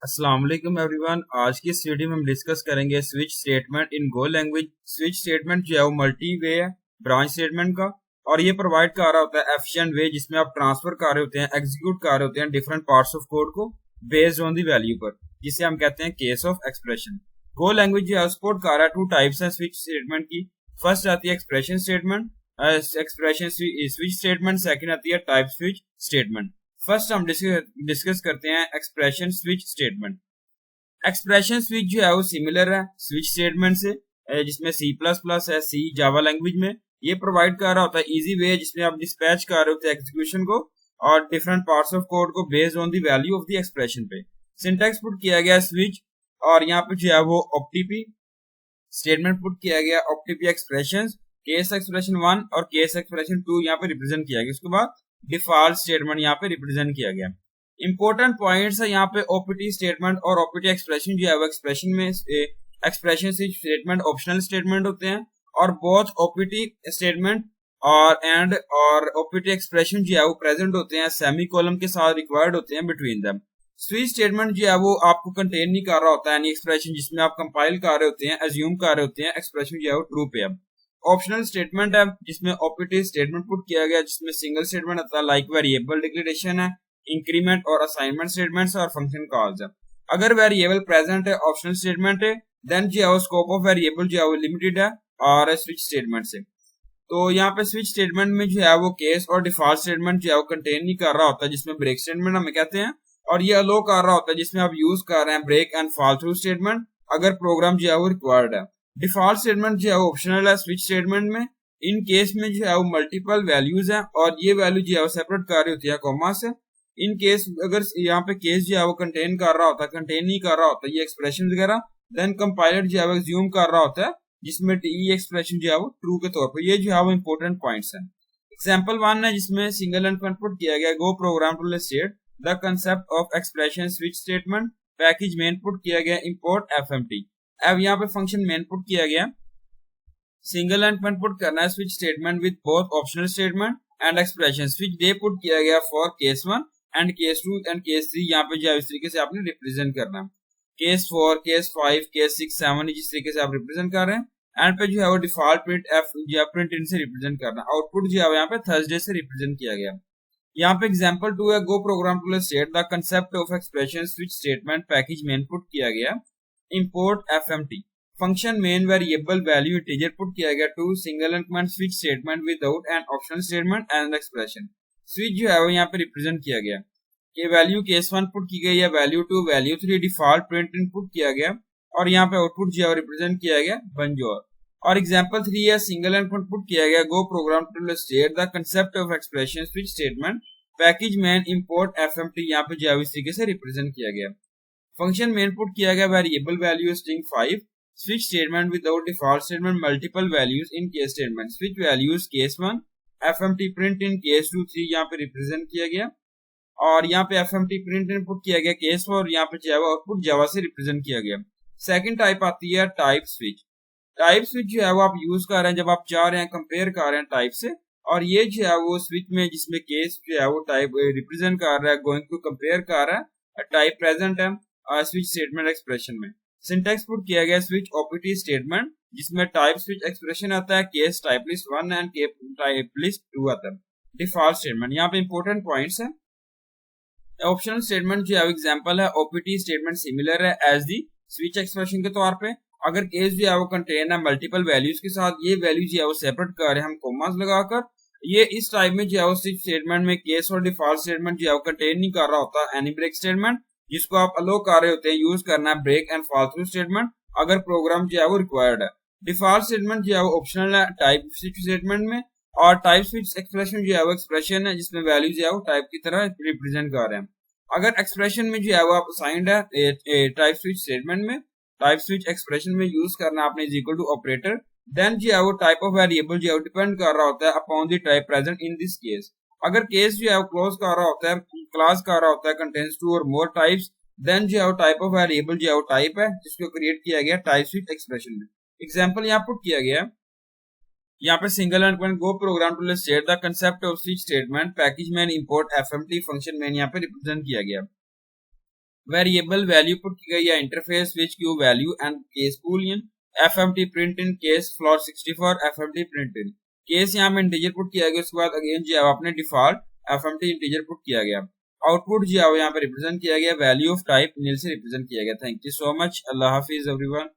अस्सलाम वालेकुम एवरीवन। आज की इस वीडियो में हम डिस्कस करेंगे switch statement in go language. Switch statement जो है वो मल्टी वे है ब्रांच स्टेटमेंट का, और ये प्रोवाइड कर रहा होता है एफिशिएंट वे जिसमें आप ट्रांसफर कर रहे होते हैं, एग्जीक्यूट कर रहे होते हैं डिफरेंट पार्ट्स ऑफ कोड को बेस्ड ऑन दी वैल्यू पर, जिसे हम कहते हैं case of expression. Go language जो है सपोर्ट कर रहा है टू टाइप्स है स्विच स्टेटमेंट की। फर्स्ट आती है expression statement, expression switch statement. Second आती है टाइप स्विच स्टेटमेंट। फर्स्ट हम डिस्कस करते हैं expression switch statement. Expression switch जो है वो सिमिलर है स्विच स्टेटमेंट से, जिसमें सी प्लस प्लस है, सी जावा लैंग्वेज में। ये प्रोवाइड कर रहा होता है इजी वे जिसमें आप डिस्पैच कर रहे होते हैं एग्जीक्यूशन को और डिफरेंट पार्ट्स ऑफ कोड को based on the value of the expression पे। सिंटैक्स पुट किया गया स्विच, और यहाँ पे जो है वो ऑप्टीपी स्टेटमेंट पुट किया गया। ऑप्टीपी एक्सप्रेशन केस एक्सप्रेशन 1 और केस एक्सप्रेशन 2 यहाँ पे रिप्रेजेंट किया गया। उसके बाद डिफॉल्ट स्टेटमेंट यहाँ पे रिप्रेजेंट किया गया। इंपॉर्टेंट पॉइंट्स है यहाँ पे ओपीटी स्टेटमेंट और ओपीटी एक्सप्रेशन जो है वो एक्सप्रेशन में एक्सप्रेशन स्टेटमेंट ऑप्शनल स्टेटमेंट होते हैं, और बोथ ओपीटी स्टेटमेंट और ओपीटी एक्सप्रेशन जो है वो प्रेजेंट होते हैं सेमी कॉलम के साथ रिक्वायर्ड होते हैं बिटवीन देम। स्विच स्टेटमेंट जो है वो आपको कंटेन नहीं कर रहा होता है एनी एक्सप्रेशन जिसमें आप कंपाइल कर रहे होते हैं, एज्यूम कर रहे होते हैं एक्सप्रेशन जो है वो ट्रू पे है। ऑप्शनल स्टेटमेंट है जिसमें ओपीटी स्टेटमेंट पुट किया गया, जिसमें सिंगल स्टेटमेंट आता है लाइक वेरिएबल डिक्लेरेशन है, इंक्रीमेंट और असाइनमेंट स्टेटमेंट्स और फंक्शन कॉल्स है। अगर वेरिएबल प्रेजेंट है ऑप्शनल स्टेटमेंट है, देन जो है स्कोप ऑफ वेरिएबल जो है वो लिमिटेड है और स्विच स्टेटमेंट से। तो यहाँ पे स्विच स्टेटमेंट में जो है वो केस और डिफॉल्ट स्टेटमेंट जो है वो कंटेन नहीं कर रहा होता, जिसमें ब्रेक स्टेटमेंट हमें कहते हैं, और ये अलो कर रहा होता है जिसमें आप यूज कर रहे हैं break and fall through statement अगर प्रोग्राम जो है वो रिक्वायर्ड है। डिफॉल्ट स्टेटमेंट जो है वो ऑप्शनल है स्विच स्टेटमेंट में। इन केस में जो है वो मल्टीपल वैल्यूज हैं और ये वैल्यू जो है वो सेपरेट कर रही होती है कॉमा से। इन केस अगर यहाँ पे केस जो है वो कंटेन कर रहा होता है, कंटेन नहीं कर रहा होता ये एक्सप्रेशन वगैरह, देन कंपाइलर जो है वो एज्यूम कर रहा होता है जिसमें टी एक्सप्रेशन जो है वो ट्रू के तौर पर। ये जो है वो इंपॉर्टेंट पॉइंट्स हैं। एग्जाम्पल 1 है जिसमें सिंगल एंड पुट किया गया go program to state the concept of expression switch statement. Package main put किया गया इंपोर्ट एफएमटी। अब यहाँ पे फंक्शन मेन पुट किया गया। सिंगल एंड पुट करना है switch statement with both optional statement and expression. Switch day put किया गया for case 1 and case 2 and case 3। यहाँ पे जो है इस तरीके से आपने रिप्रेजेंट करना है। केस 4, केस 5, केस 6, 7 जिस तरीके से आप रिप्रेजेंट कर रहे हैं। एंड पे जो है वो डिफॉल्ट प्रिंट एफ जो है प्रिंट इन से रिप्रेजेंट करना। आउटपुट जो है यहाँ पे थर्सडे से रिप्रेजेंट किया गया। यहाँ पे एग्जांपल 2 है go program to state the concept of expression switch statement. Package main put किया गया import FMT. Function main variable value integer put किया गया to single and switch statement without an optional statement and expression. Switch जो है वो यहाँ पे represent किया गया। ये वैल्यू केस 1 पुट की गई है, value 2, value 3 default print input किया गया, और यहाँ पे आउटपुट जो है रिप्रेजेंट किया गया बंजोर। और एग्जांपल 3 है सिंगल एंड पुट किया गया go program to state the concept of expression switch statement. Package main import FMT यहाँ पे जो है इस तरीके से रिप्रेजेंट किया गया। फंक्शन मेन पुट किया गया variable value string 5। Switch statement without default statement multiple values in case statement. Switch values case 1 FMT print in case 2, 3 यहाँ पे रिप्रेजेंट किया गया, और यहाँ पे एफएमटी प्रिंट इनपुट किया गया केस 4 और यहाँ पे जावा आउटपुट जावा से रिप्रेजेंट किया गया। सेकंड टाइप आती है टाइप स्विच। टाइप स्विच जो है वो आप यूज कर रहे हैं जब आप चाह रहे हैं कंपेयर कर रहे हैं टाइप से, और ये जो है वो स्विच में जिसमें केस जो है वो टाइप रिप्रेजेंट कर रहा है, गोइंग टू कंपेयर कर रहा है, टाइप प्रेजेंट है स्विच स्टेटमेंट एक्सप्रेशन में। सिंटैक्स पुट किया गया स्विच ओपीटी स्टेटमेंट जिसमें टाइप स्विच एक्सप्रेशन आता है, case type list 1 and type list 2 आता है। डिफॉल्ट स्टेटमेंट यहाँ पे इंपॉर्टेंट पॉइंट्स है। ऑप्शनल स्टेटमेंट जो है एग्जांपल है ओपीटी स्टेटमेंट सिमिलर है एज दी स्विच एक्सप्रेशन के तौर पे। अगर केस जो है वो कंटेन है मल्टीपल वैल्यूज के साथ, ये वैल्यू जो है वो सेपरेट कर रहे हैं हम कोमास लगाकर। ये इस टाइप में जो है वो स्विच स्टेटमेंट में केस और डिफॉल्ट स्टेटमेंट जो है वो कंटेन नहीं कर रहा होता एनी ब्रेक स्टेटमेंट, जिसको आप अलो कर रहे होते हैं यूज करना है break and fall through statement अगर प्रोग्राम जो है वो रिक्वायर्ड है। डिफॉल्ट स्टेटमेंट जो है वो ऑप्शनल है टाइप स्विच स्टेटमेंट में, और टाइप स्विच एक्सप्रेशन जो है वो एक्सप्रेशन है जिसमें वैल्यू जो है वो टाइप की तरह रिप्रेजेंट कर रहे हैं। अगर एक्सप्रेशन में जो है वो आप असाइंड है टाइप स्विच स्टेटमेंट में, टाइप स्विच एक्सप्रेशन में यूज करना आपने is equal to operator, then जो है वो टाइप ऑफ वेरिएबल जो है डिपेंड कर रहा होता है upon the type present in this case. अगर केस जो है वो क्लोज कर रहा होता है, क्लास कर रहा होता है कंटेन्स 2 और मोर टाइप्स, देन जो है वो टाइप ऑफ वेरिएबल जो है वो टाइप है जिसको क्रिएट किया गया टाइप स्विच एक्सप्रेशन में। एग्जांपल यहाँ पुट किया गया है, यहाँ पे single and Go program to state the concept of switch statement. Package main import FMT function main यहाँ पे रिप्रेजेंट किया गया। वेरिएबल वैल्यू पुट की गई है, interface switch Q value and case Boolean, FMT print in case float 64, FMT print in case यहाँ में integer put किया गया। उसके बाद अगेन जो है अपने डिफॉल्ट एफएमटी इंटीजर पुट किया गया। आउटपुट जो है यहाँ पे रिप्रेजेंट किया गया वैल्यू ऑफ टाइप नील से रिप्रेजेंट किया गया। Thank you so much, Allah Hafiz everyone.